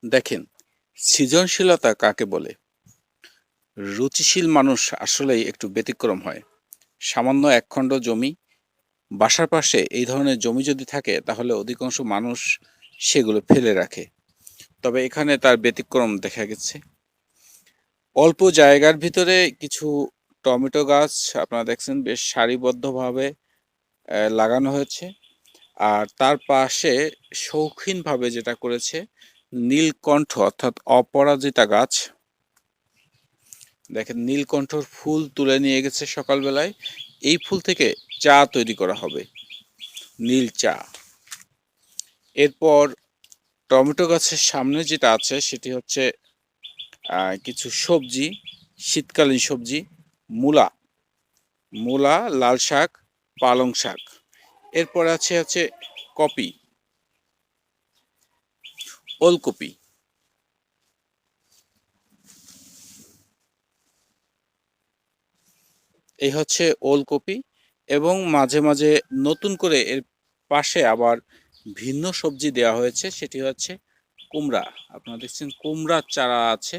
দেখেন, সৃজনশীলতা কাকে বলে? রুচিশীল মানুষ আসলেই একটু ব্যতিক্রম হয়। সামান্য একখণ্ড জমি, বাসার পাশে এই ধরনের জমি যদি থাকে তাহলে অধিকাংশ মানুষ সেগুলো ফেলে রাখে। তবে এখানে তার ব্যতিক্রম দেখা গেছে। অল্প জায়গার ভিতরে কিছু টমেটো গাছ আপনারা দেখছেন বেশ সারিবদ্ধভাবে লাগানো হয়েছে। আর তার পাশে শৌখিনভাবে যেটা করেছে, নীলকণ্ঠ অর্থাৎ অপরাজিতা গাছ। দেখেন, নীলকণ্ঠর ফুল তুলে নিয়ে গেছে সকালবেলায়। এই ফুল থেকে চা তৈরি করা হবে, নীল চা। এরপর টমেটো গাছের সামনে যেটা আছে সেটি হচ্ছে কিছু সবজি, শীতকালীন সবজি, মূলা, মূলা, লাল শাক, পালং শাক। এরপর আছে কপি, ওলকপি। এই হচ্ছে ওলকপি, এবং মাঝে মাঝে নতুন করে এর পাশে আবার ভিন্ন সবজি দেওয়া হয়েছে, সেটি হচ্ছে কুমড়া। আপনারা দেখছেন কুমড়ার চারা আছে।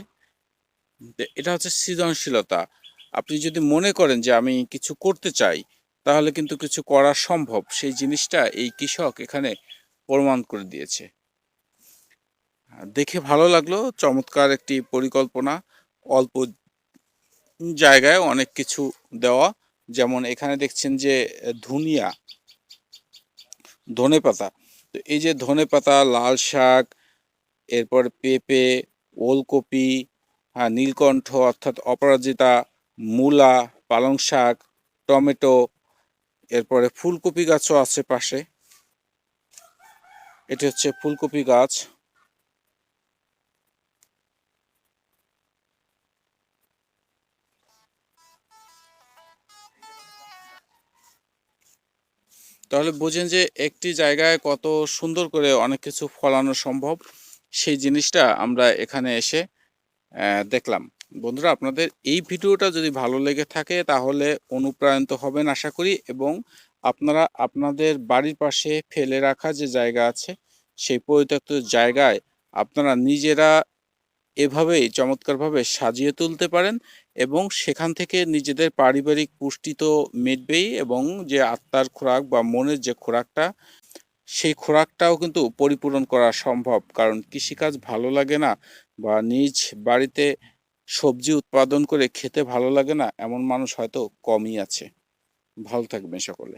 এটা হচ্ছে সৃজনশীলতা। আপনি যদি মনে করেন যে আমি কিছু করতে চাই, তাহলে কিন্তু কিছু করা সম্ভব। সেই জিনিসটা এই কৃষক এখানে প্রমাণ করে দিয়েছে। দেখে ভালো লাগলো, চমৎকার একটি পরিকল্পনা। অল্প জায়গায় অনেক কিছু দেওয়া। যেমন এখানে দেখছেন যে ধনিয়া, ধনেপাতা। তো এই যে ধনেপাতা, লাল শাক, এরপর পেঁপে, ওলকপি, হ্যাঁ, নীলকণ্ঠ অর্থাৎ অপরাজিতা, মূলা, পালং শাক, টমেটো, এরপরে ফুলকপি গাছও আছে পাশে। এটি হচ্ছে ফুলকপি গাছ। তাহলে বোঝেন যে একটি জায়গায় কত সুন্দর করে অনেক কিছু ফলানো সম্ভব। সেই জিনিসটা আমরা এখানে এসে দেখলাম। বন্ধুরা, আপনাদের এই ভিডিওটা যদি ভালো লেগে থাকে তাহলে অনুপ্রাণিত হবেন আশা করি, এবং আপনারা আপনাদের বাড়ির পাশে ফেলে রাখা যে জায়গা আছে সেই পরিত্যক্ত জায়গায় আপনারা নিজেরা এভাবেই চমৎকারভাবে সাজিয়ে তুলতে পারেন, এবং সেখান থেকে নিজেদের পারিবারিক পুষ্টি তো মিটবেই, এবং যে আত্মার খোরাক বা মনের যে খোরাকটা, সেই খোরাকটাও কিন্তু পরিপূরণ করা সম্ভব। কারণ কৃষিকাজ ভালো লাগে না বা নিজ বাড়িতে সবজি উৎপাদন করে খেতে ভালো লাগে না এমন মানুষ হয়তো কমই আছে। ভালো থাকবেন সকলে।